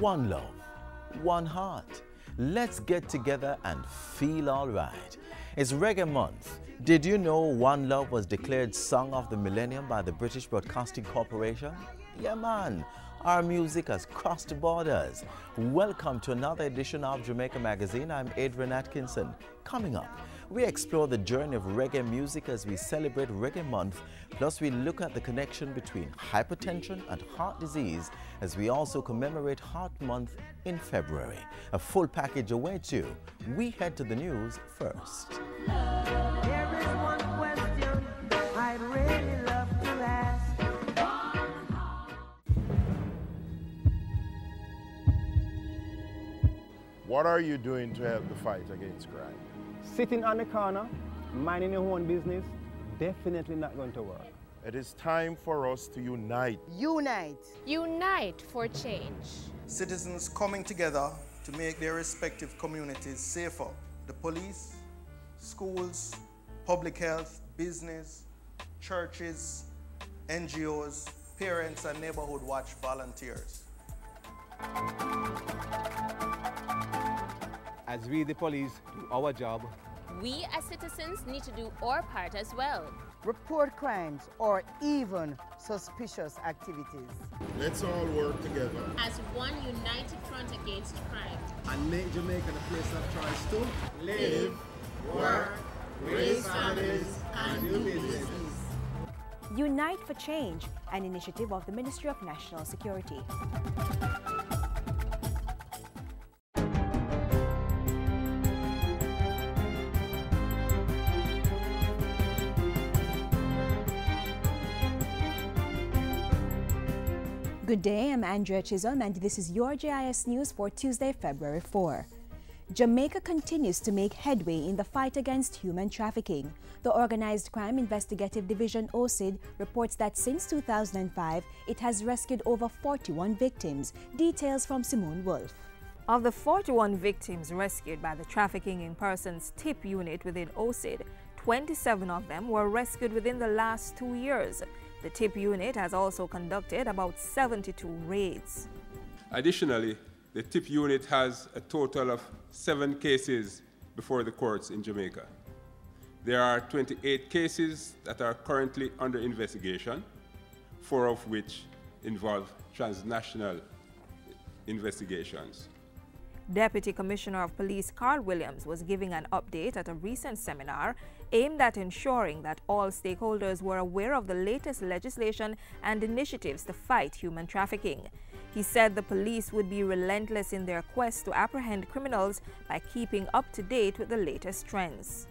One love, one heart. Let's get together and feel all right. It's Reggae Month. Did you know One Love was declared Song of the Millennium by the British Broadcasting Corporation? Yeah, man. Our music has crossed borders. Welcome to another edition of Jamaica Magazine. I'm Adrian Atkinson. Coming up, we explore the journey of reggae music as we celebrate Reggae Month, plus we look at the connection between hypertension and heart disease as we also commemorate Heart Month in February. A full package awaits you. We head to the news first. There is one question I'd really love to ask. What are you doing to help the fight against crime? Sitting on the corner, minding your own business, definitely not going to work. It is time for us to unite. Unite. Unite for change. Citizens coming together to make their respective communities safer. The police, schools, public health, business, churches, NGOs, parents and neighborhood watch volunteers. As we, the police, do our job, We as citizens need to do our part as well. Report crimes or even suspicious activities. Let's all work together. As one united front against crime. And make Jamaica the place of choice to Live, work, raise families, and do business. Unite for Change, an initiative of the Ministry of National Security. Good day, I'm Andrea Chisholm and this is your JIS News for Tuesday, February 4. Jamaica continues to make headway in the fight against human trafficking. The Organized Crime Investigative Division OCID reports that since 2005, it has rescued over 41 victims. Details from Simone Wolf. Of the 41 victims rescued by the Trafficking in Persons TIP unit within OCID, 27 of them were rescued within the last 2 years. The TIP unit has also conducted about 72 raids. Additionally, the TIP unit has a total of 7 cases before the courts in Jamaica. There are 28 cases that are currently under investigation, 4 of which involve transnational investigations. Deputy Commissioner of Police Carl Williams was giving an update at a recent seminar aimed at ensuring that all stakeholders were aware of the latest legislation and initiatives to fight human trafficking. He said the police would be relentless in their quest to apprehend criminals by keeping up to date with the latest trends.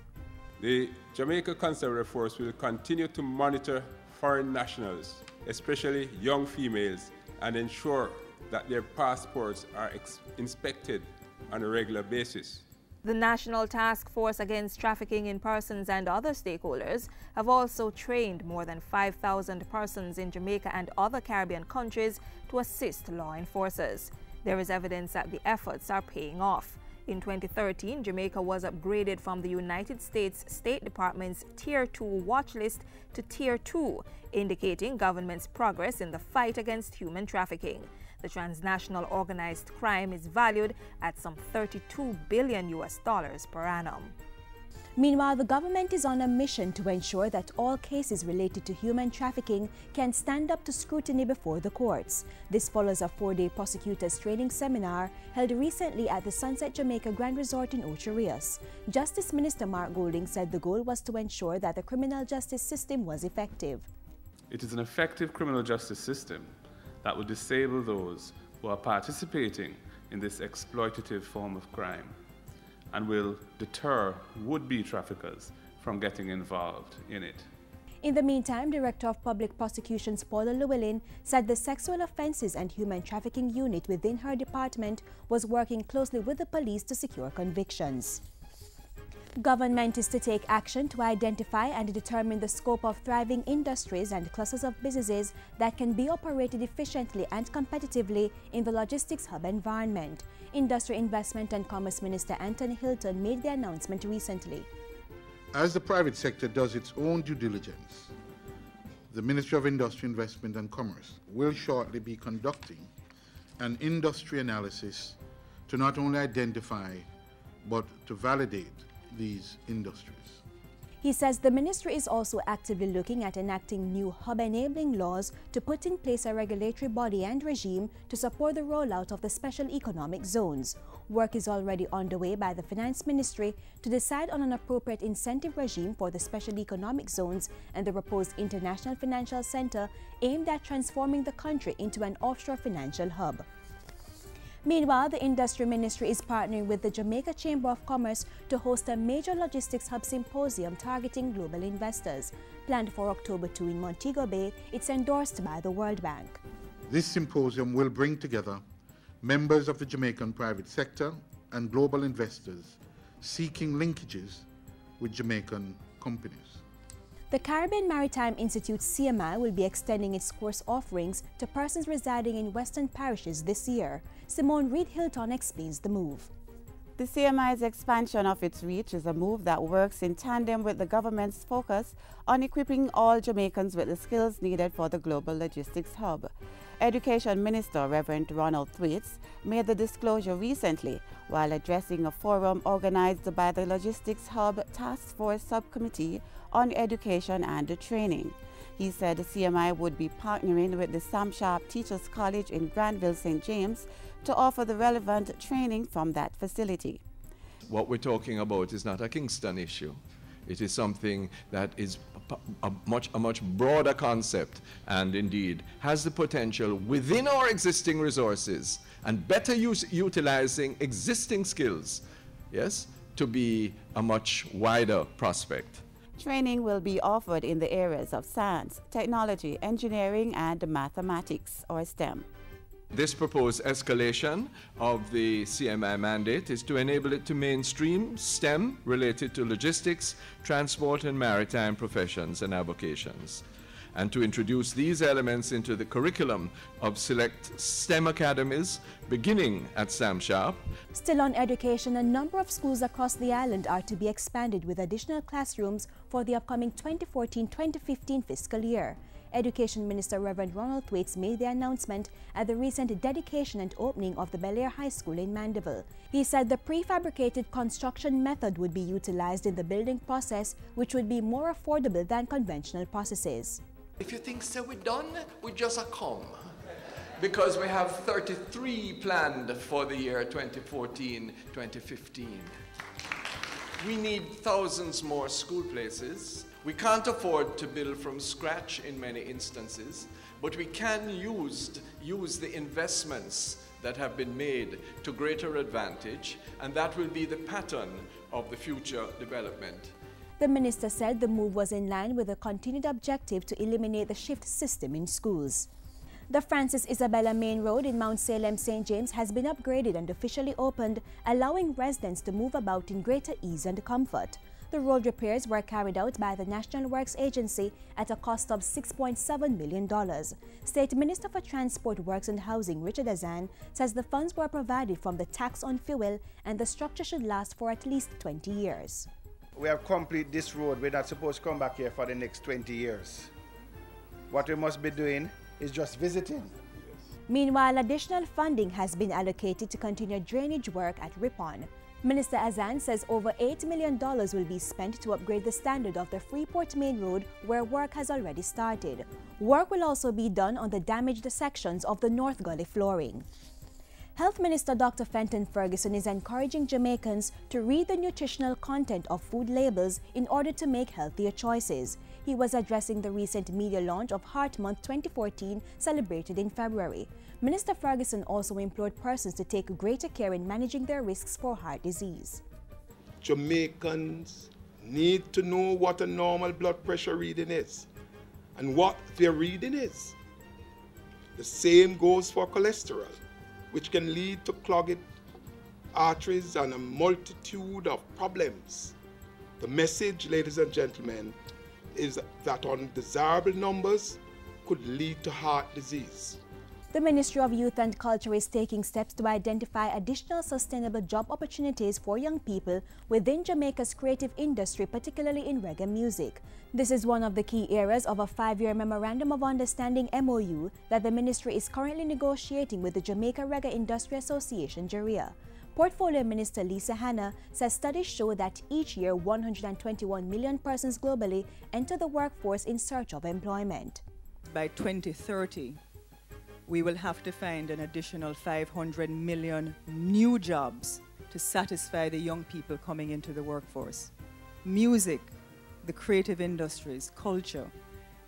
The Jamaica Conservative Force will continue to monitor foreign nationals, especially young females, and ensure that their passports are inspected on a regular basis. The National Task Force Against Trafficking in Persons and other stakeholders have also trained more than 5,000 persons in Jamaica and other Caribbean countries to assist law enforcers. There is evidence that the efforts are paying off. In 2013, Jamaica was upgraded from the United States State Department's Tier 2 watch list to Tier 2, indicating government's progress in the fight against human trafficking. The transnational organized crime is valued at some $32 billion per annum. Meanwhile, the government is on a mission to ensure that all cases related to human trafficking can stand up to scrutiny before the courts. This follows a 4-day prosecutors training seminar held recently at the Sunset Jamaica Grand Resort in Ocho Rios. Justice Minister Mark Golding said the goal was to ensure that the criminal justice system was effective. It is an effective criminal justice system that will disable those who are participating in this exploitative form of crime and will deter would-be traffickers from getting involved in it. In the meantime, Director of Public Prosecutions Paula Llewellyn said the Sexual Offences and Human Trafficking Unit within her department was working closely with the police to secure convictions. Government is to take action to identify and determine the scope of thriving industries and clusters of businesses that can be operated efficiently and competitively in the logistics hub environment. Industry Investment and Commerce Minister Anthony Hilton made the announcement recently. As the private sector does its own due diligence, the Ministry of Industry, Investment and Commerce will shortly be conducting and industry analysis to not only identify but to validate these industries. He says the ministry is also actively looking at enacting new hub-enabling laws to put in place a regulatory body and regime to support the rollout of the special economic zones. Work is already underway by the Finance Ministry to decide on an appropriate incentive regime for the special economic zones and the proposed International Financial Center aimed at transforming the country into an offshore financial hub. Meanwhile, the Industry Ministry is partnering with the Jamaica Chamber of Commerce to host a major logistics hub symposium targeting global investors. Planned for October 2 in Montego Bay, it's endorsed by the World Bank. This symposium will bring together members of the Jamaican private sector and global investors seeking linkages with Jamaican companies. The Caribbean Maritime Institute CMI will be extending its course offerings to persons residing in Western parishes this year. Simone Reed-Hilton explains the move. The CMI's expansion of its reach is a move that works in tandem with the government's focus on equipping all Jamaicans with the skills needed for the global logistics hub. Education Minister Reverend Ronald Thwaites made the disclosure recently while addressing a forum organized by the Logistics Hub Task Force Subcommittee on Education and Training. He said the CMI would be partnering with the Sam Sharp Teachers College in Granville, St. James to offer the relevant training from that facility. What we're talking about is not a Kingston issue. It is something that is a much broader concept and indeed has the potential within our existing resources and better utilizing existing skills, yes, to be a much wider prospect. Training will be offered in the areas of science, technology, engineering, and mathematics, or STEM. This proposed escalation of the CMI mandate is to enable it to mainstream STEM related to logistics, transport, and maritime professions and avocations, and to introduce these elements into the curriculum of select STEM academies, beginning at Sam Sharp. Still on education, a number of schools across the island are to be expanded with additional classrooms for the upcoming 2014-2015 fiscal year. Education Minister Reverend Ronald Thwaites made the announcement at the recent dedication and opening of the Bel Air High School in Mandeville. He said the prefabricated construction method would be utilized in the building process, which would be more affordable than conventional processes. If you think so we're done, we just come. Because we have 33 planned for the year 2014-2015. We need thousands more school places. We can't afford to build from scratch in many instances, but we can use the investments that have been made to greater advantage, and that will be the pattern of the future development. The minister said the move was in line with a continued objective to eliminate the shift system in schools. The Francis Isabella Main Road in Mount Salem, St. James has been upgraded and officially opened, allowing residents to move about in greater ease and comfort. The road repairs were carried out by the National Works Agency at a cost of $6.7 million. State Minister for Transport, Works and Housing, Richard Azan, says the funds were provided from the tax on fuel and the structure should last for at least 20 years. We have completed this road. We're not supposed to come back here for the next 20 years. What we must be doing is just visiting. Meanwhile, additional funding has been allocated to continue drainage work at Ripon. Minister Azan says over $8 million will be spent to upgrade the standard of the Freeport Main Road, where work has already started. Work will also be done on the damaged sections of the North Gully flooring. Health Minister Dr. Fenton Ferguson is encouraging Jamaicans to read the nutritional content of food labels in order to make healthier choices. He was addressing the recent media launch of Heart Month 2014, celebrated in February. Minister Ferguson also implored persons to take greater care in managing their risks for heart disease. Jamaicans need to know what a normal blood pressure reading is and what their reading is. The same goes for cholesterol, which can lead to clogged arteries and a multitude of problems. The message, ladies and gentlemen, is that undesirable numbers could lead to heart disease. The Ministry of Youth and Culture is taking steps to identify additional sustainable job opportunities for young people within Jamaica's creative industry, particularly in reggae music. This is one of the key areas of a 5-year Memorandum of Understanding MOU that the ministry is currently negotiating with the Jamaica Reggae Industry Association, JARIA. Portfolio Minister Lisa Hanna says studies show that each year 121 million persons globally enter the workforce in search of employment. By 2030, we will have to find an additional 500 million new jobs to satisfy the young people coming into the workforce. Music, the creative industries, culture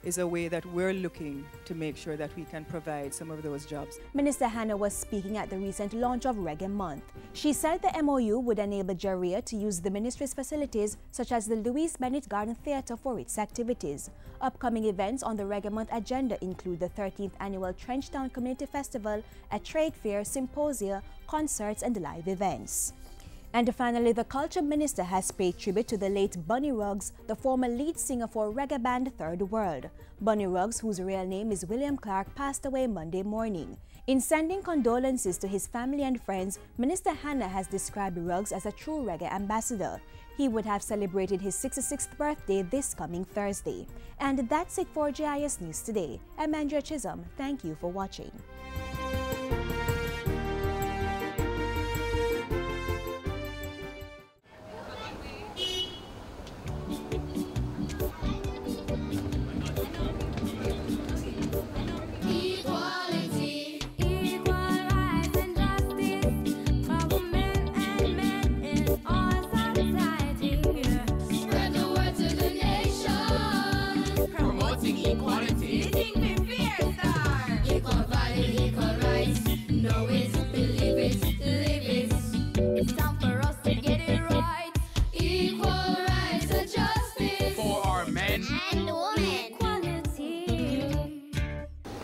is a way that we're looking to make sure that we can provide some of those jobs. Minister Hanna was speaking at the recent launch of Reggae Month. She said the MOU would enable JARIA to use the ministry's facilities such as the Louise Bennett Garden Theatre for its activities. Upcoming events on the Reggae Month agenda include the 13th Annual Trenchtown Community Festival, a trade fair, symposia, concerts and live events. And finally, the Culture Minister has paid tribute to the late Bunny Ruggs, the former lead singer for reggae band Third World. Bunny Ruggs, whose real name is William Clark, passed away Monday morning. In sending condolences to his family and friends, Minister Hanna has described Ruggs as a true reggae ambassador. He would have celebrated his 66th birthday this coming Thursday. And that's it for JIS News Today. I'm Andrea Chisholm. Thank you for watching.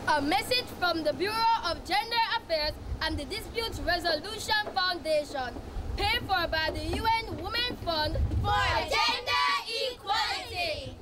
A message from the Bureau of Gender Affairs and the Dispute Resolution Foundation, paid for by the UN Women Fund for Gender Equality.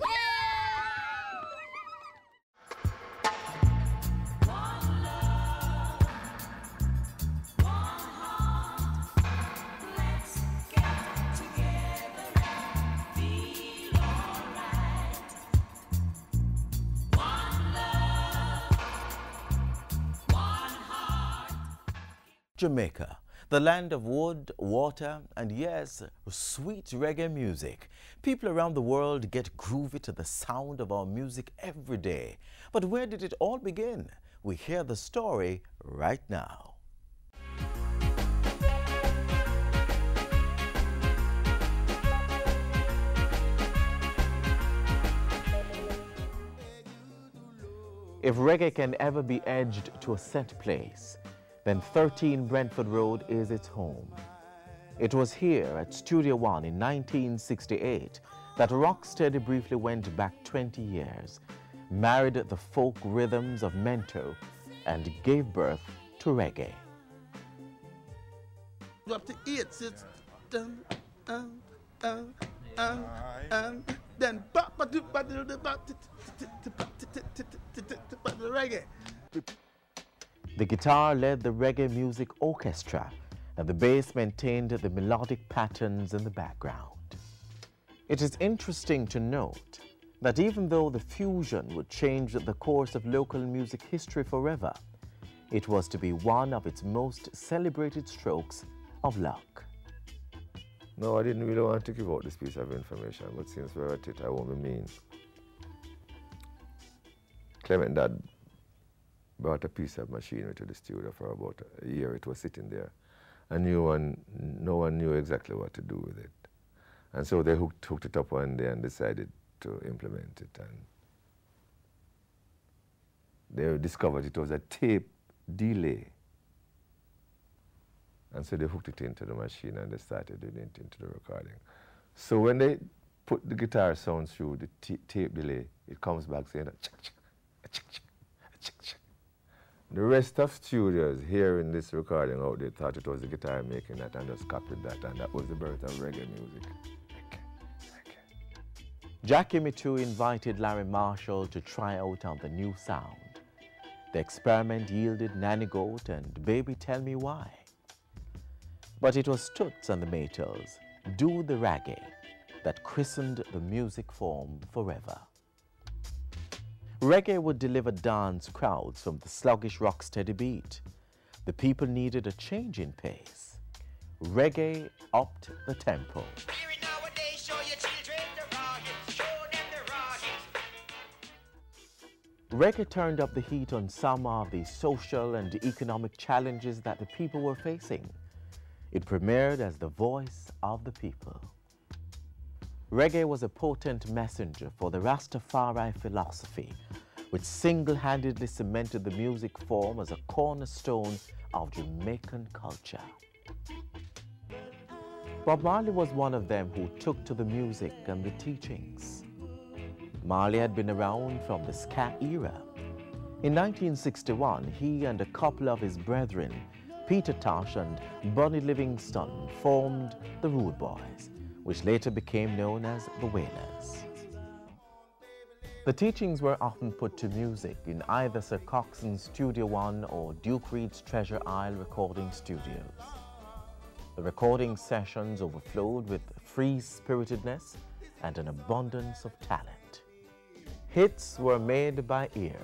Jamaica, the land of wood, water, and yes, sweet reggae music. People around the world get groovy to the sound of our music every day. But where did it all begin? We hear the story right now. If reggae can ever be edged to a set place, then 13 Brentford Road is its home. It was here at Studio One in 1968 that Rocksteady briefly went back 20 years, married the folk rhythms of Mento, and gave birth to reggae. Up to 8, 6, then reggae. The guitar led the reggae music orchestra, and the bass maintained the melodic patterns in the background. It is interesting to note that even though the fusion would change the course of local music history forever, it was to be one of its most celebrated strokes of luck. No, I didn't really want to give out this piece of information, but since we're at it, I won't be mean. Clement Dad brought a piece of machinery to the studio for about a year. It was sitting there, and no one knew exactly what to do with it. And so they hooked it up one day and decided to implement it. And they discovered it was a tape delay. And so they hooked it into the machine and they started doing it into the recording. So when they put the guitar sound through the tape delay, it comes back saying, chick, chick, chick, chick, chick. The rest of studios hearing this recording out there thought it was the guitar making that and just copied that, and that was the birth of reggae music. Jackie Mitu invited Larry Marshall to try out on the new sound. The experiment yielded Nanny Goat and Baby Tell Me Why. But it was Toots and the Maytals' Do the Reggae that christened the music form forever. Reggae would deliver dance crowds from the sluggish rock-steady beat. The people needed a change in pace. Reggae upped the tempo. Reggae turned up the heat on some of the social and economic challenges that the people were facing. It premiered as the voice of the people. Reggae was a potent messenger for the Rastafari philosophy, which single-handedly cemented the music form as a cornerstone of Jamaican culture. Bob Marley was one of them who took to the music and the teachings. Marley had been around from the ska era. In 1961, he and a couple of his brethren, Peter Tosh and Bunny Livingston, formed the Rude Boys, which later became known as the Wailers. The teachings were often put to music in either Sir Coxson's Studio One or Duke Reid's Treasure Isle recording studios. The recording sessions overflowed with free-spiritedness and an abundance of talent. Hits were made by ear.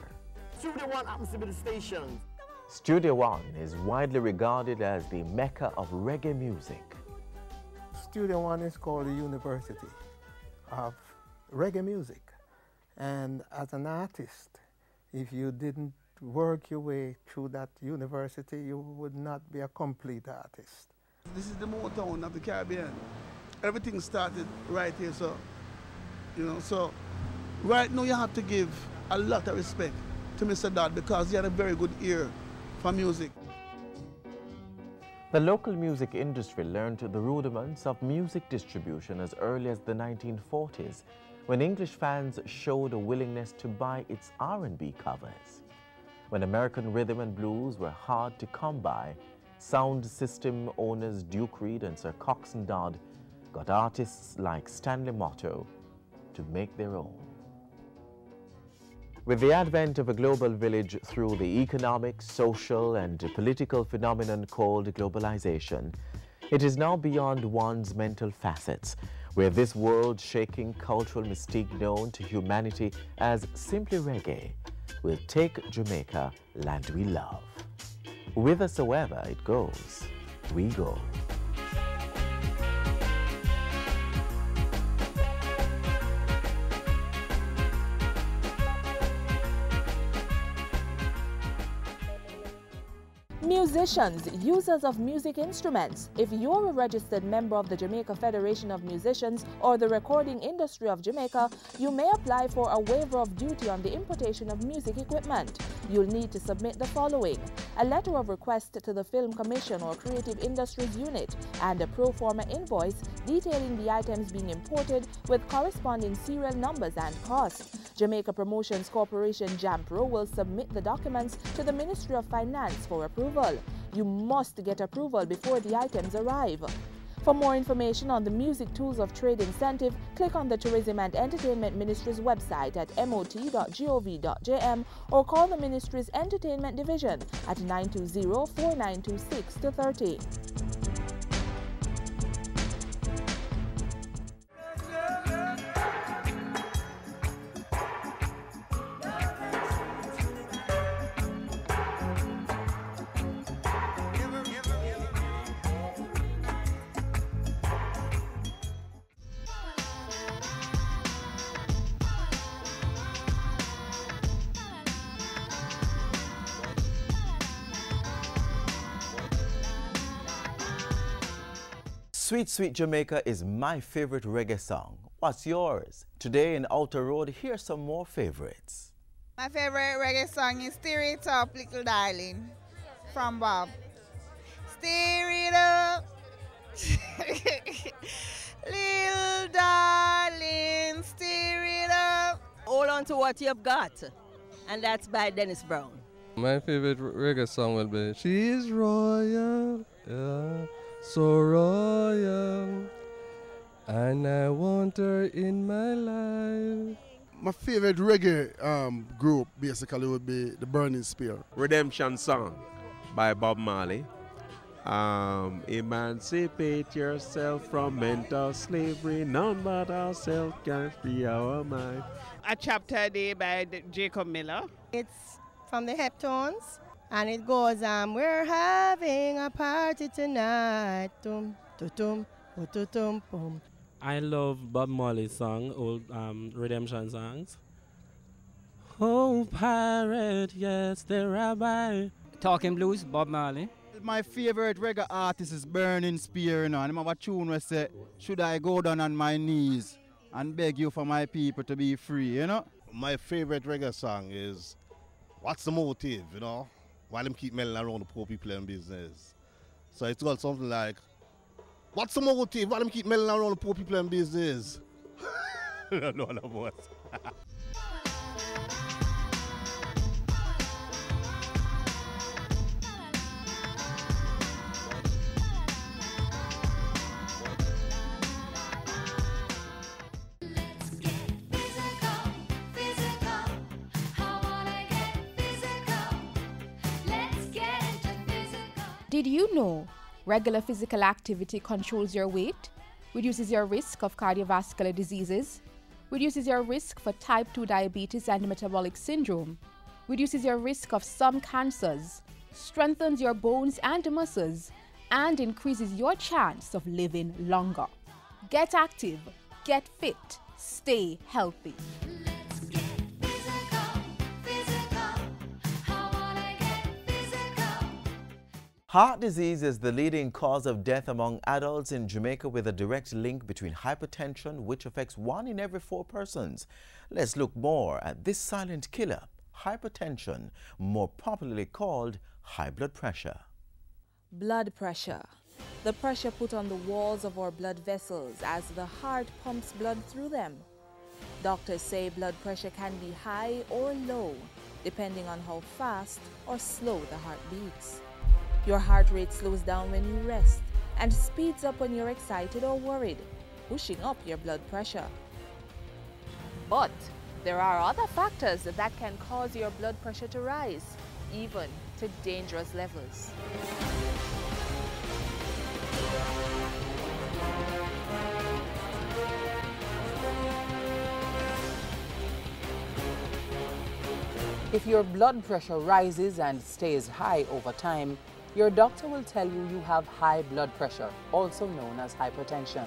Studio One happens to be the station. Studio One is widely regarded as the mecca of reggae music. Studio One is called the University of Reggae Music. And as an artist, if you didn't work your way through that university, you would not be a complete artist. This is the Motown of the Caribbean. Everything started right here, so right now you have to give a lot of respect to Mr. Dodd because he had a very good ear for music. The local music industry learned the rudiments of music distribution as early as the 1940s, when English fans showed a willingness to buy its R&B covers. When American rhythm and blues were hard to come by, sound system owners Duke Reid and Sir Coxsone Dodd got artists like Stanley Motto to make their own. With the advent of a global village through the economic, social, and political phenomenon called globalization, it is now beyond one's mental facets, where this world-shaking cultural mystique known to humanity as simply reggae will take Jamaica, land we love. Whithersoever it goes, we go. Musicians, users of music instruments. If you're a registered member of the Jamaica Federation of Musicians or the Recording Industry of Jamaica, you may apply for a waiver of duty on the importation of music equipment. You'll need to submit the following: a letter of request to the Film Commission or Creative Industries Unit, and a pro forma invoice detailing the items being imported with corresponding serial numbers and costs. Jamaica Promotions Corporation JAMPRO will submit the documents to the Ministry of Finance for approval. You must get approval before the items arrive. For more information on the Music Tools of Trade incentive, click on the Tourism and Entertainment Ministry's website at mot.gov.jm or call the Ministry's Entertainment Division at 920-4926-30. Sweet Sweet Jamaica is my favorite reggae song. What's yours? Today in Outer Road, here's some more favorites. My favorite reggae song is Stir It Up, Little Darling, from Bob. Stir it up, little darling, stir it up. Hold on to what you've got, and that's by Dennis Brown. My favorite reggae song will be She's Royal, yeah, so royal, and I want her in my life. My favorite reggae group basically would be the Burning Spear. Redemption Song by Bob Marley. Emancipate yourself from mental slavery, none but ourselves can free our mind. A Chapter a Day by Jacob Miller. It's from the Heptones, and it goes, we're having a party tonight. Tum, tum, tum, tum, tum. I love Bob Marley's song, old redemption songs. Oh, pirate, yes, the rabbi. Talking Blues, Bob Marley. My favorite reggae artist is Burning Spear, you know, and I have a tune where say, should I go down on my knees and beg you for my people to be free, you know? My favorite reggae song is What's the Motive, you know? Why them keep melting around the poor people in business. So it's got something like, what's the motive? Why them keep melting around the poor people in business? No, boss. Did you know regular physical activity controls your weight, reduces your risk of cardiovascular diseases, reduces your risk for type 2 diabetes and metabolic syndrome, reduces your risk of some cancers, strengthens your bones and muscles, and increases your chance of living longer? Get active, get fit, stay healthy. Heart disease is the leading cause of death among adults in Jamaica, with a direct link between hypertension, which affects 1 in every 4 persons. Let's look more at this silent killer, hypertension, more popularly called high blood pressure. Blood pressure. The pressure put on the walls of our blood vessels as the heart pumps blood through them. Doctors say blood pressure can be high or low, depending on how fast or slow the heart beats. Your heart rate slows down when you rest and speeds up when you're excited or worried, pushing up your blood pressure. But there are other factors that can cause your blood pressure to rise, even to dangerous levels. If your blood pressure rises and stays high over time, your doctor will tell you have high blood pressure, also known as hypertension.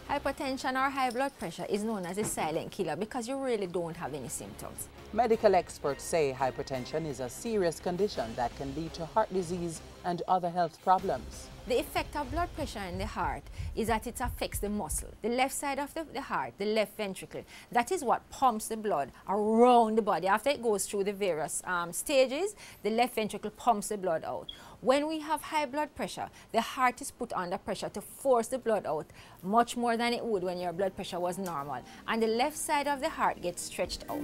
Hypertension or high blood pressure is known as a silent killer because you really don't have any symptoms. Medical experts say hypertension is a serious condition that can lead to heart disease and other health problems. The effect of blood pressure in the heart is that it affects the muscle, the left side of the heart, the left ventricle. That is what pumps the blood around the body. After it goes through the various stages, the left ventricle pumps the blood out. When we have high blood pressure, the heart is put under pressure to force the blood out much more than it would when your blood pressure was normal. And the left side of the heart gets stretched out.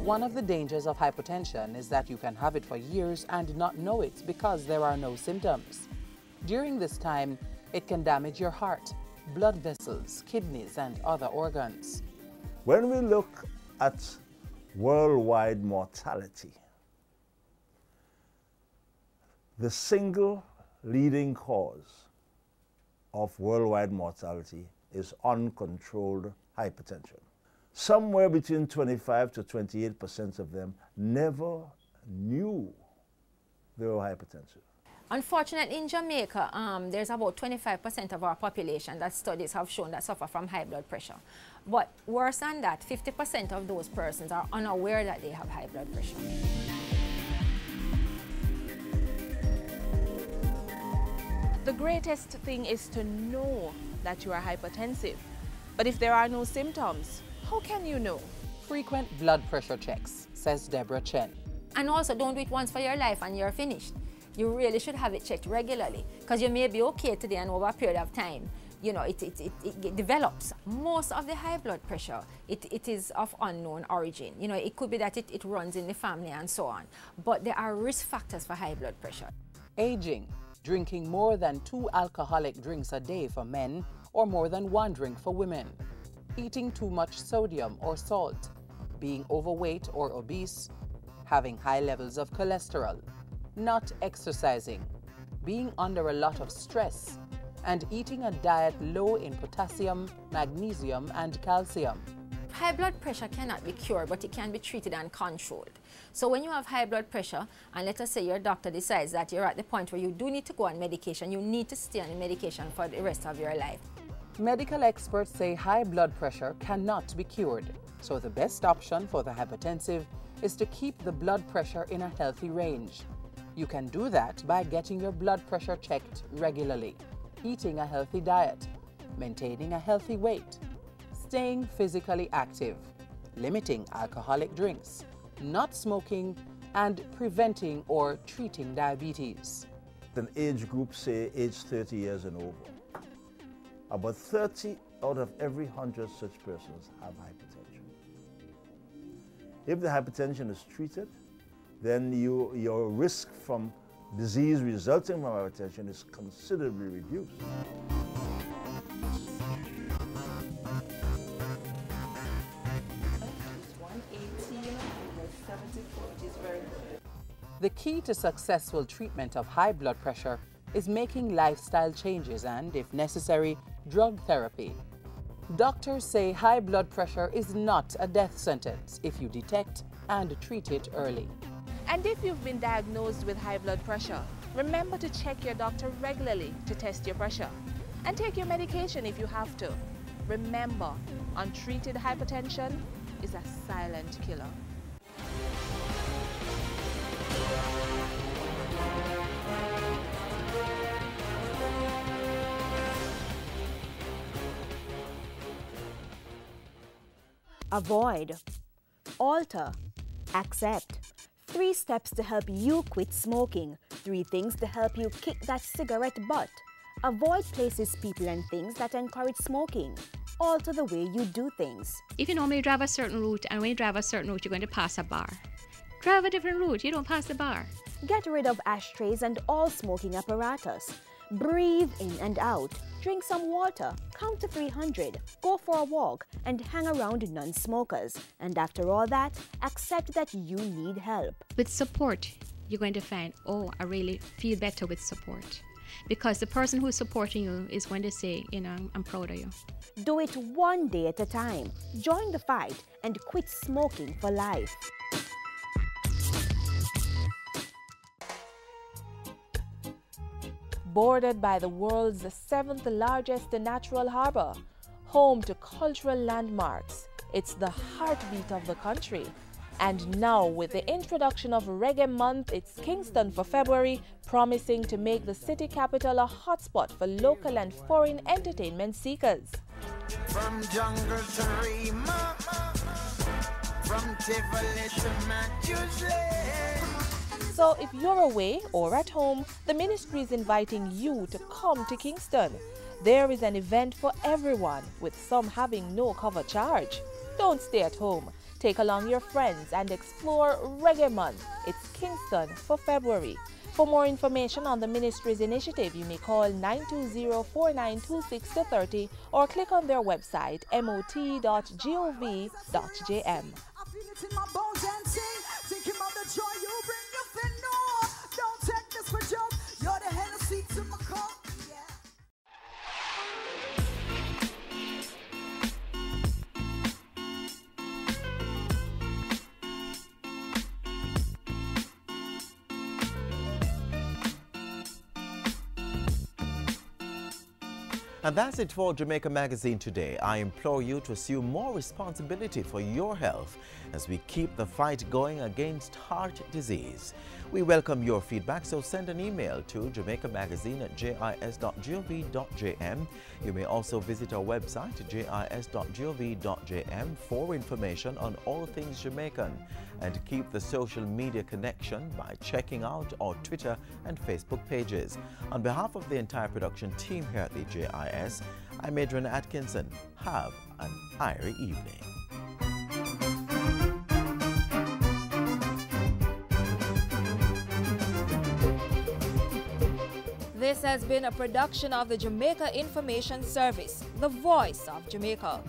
One of the dangers of hypertension is that you can have it for years and not know it because there are no symptoms. During this time, it can damage your heart, blood vessels, kidneys, and other organs. When we look at worldwide mortality, the single leading cause of worldwide mortality is uncontrolled hypertension. Somewhere between 25 to 28% of them never knew they were hypertensive. Unfortunately, in Jamaica, there's about 25% of our population that studies have shown that suffer from high blood pressure. But worse than that, 50% of those persons are unaware that they have high blood pressure. The greatest thing is to know that you are hypertensive. But if there are no symptoms, how can you know? Frequent blood pressure checks, says Deborah Chen. And also, don't do it once for your life and you're finished. You really should have it checked regularly, because you may be okay today and over a period of time, you know, it develops. Most of the high blood pressure, it is of unknown origin. You know, it could be that it runs in the family and so on. But there are risk factors for high blood pressure. Aging, drinking more than 2 alcoholic drinks a day for men or more than one drink for women, eating too much sodium or salt, being overweight or obese, having high levels of cholesterol, not exercising, being under a lot of stress, and eating a diet low in potassium, magnesium, and calcium. High blood pressure cannot be cured, but it can be treated and controlled. So when you have high blood pressure, and let us say your doctor decides that you're at the point where you do need to go on medication, you need to stay on the medication for the rest of your life. Medical experts say high blood pressure cannot be cured, so the best option for the hypertensive is to keep the blood pressure in a healthy range. You can do that by getting your blood pressure checked regularly, eating a healthy diet, maintaining a healthy weight, staying physically active, limiting alcoholic drinks, not smoking, and preventing or treating diabetes. An age group, say age 30 years and over, about 30 out of every 100 such persons have hypertension. If the hypertension is treated, then your risk from disease resulting from hypertension is considerably reduced. The key to successful treatment of high blood pressure is making lifestyle changes and, if necessary, drug therapy. Doctors say high blood pressure is not a death sentence if you detect and treat it early. And if you've been diagnosed with high blood pressure, remember to check your doctor regularly to test your pressure. And take your medication if you have to. Remember, untreated hypertension is a silent killer. Avoid, alter, accept. 3 steps to help you quit smoking. 3 things to help you kick that cigarette butt. Avoid places, people, and things that encourage smoking. Alter the way you do things. If you normally drive a certain route, and when you drive a certain route, you're going to pass a bar. Drive a different route, you don't pass the bar. Get rid of ashtrays and all smoking apparatus. Breathe in and out. Drink some water. Count to 300. Go for a walk and hang around non-smokers. And after all that, accept that you need help. With support, you're going to find, oh, I really feel better with support. Because the person who's supporting you is going to say, you know, I'm proud of you. Do it one day at a time. Join the fight and quit smoking for life. Bordered by the world's 7th largest natural harbor, home to cultural landmarks, it's the heartbeat of the country. And now, with the introduction of Reggae Month, it's Kingston for February, promising to make the city capital a hotspot for local and foreign entertainment seekers. From jungle to Rima, from Tivoli to Matthews Lane. So if you're away or at home, the ministry is inviting you to come to Kingston. There is an event for everyone, with some having no cover charge. Don't stay at home. Take along your friends and explore Reggae Month. It's Kingston for February. For more information on the ministry's initiative, you may call 920-4926-30 or click on their website mot.gov.jm. Don't take this for joke. You're the Hennessy to my cup. And that's it for Jamaica Magazine today. I implore you to assume more responsibility for your health as we keep the fight going against heart disease. We welcome your feedback, so send an email to jamaicamagazine@jis.gov.jm. You may also visit our website, jis.gov.jm, for information on all things Jamaican. And keep the social media connection by checking out our Twitter and Facebook pages. On behalf of the entire production team here at the JIS, I'm Adrian Atkinson. Have an airy evening. This has been a production of the Jamaica Information Service, the voice of Jamaica.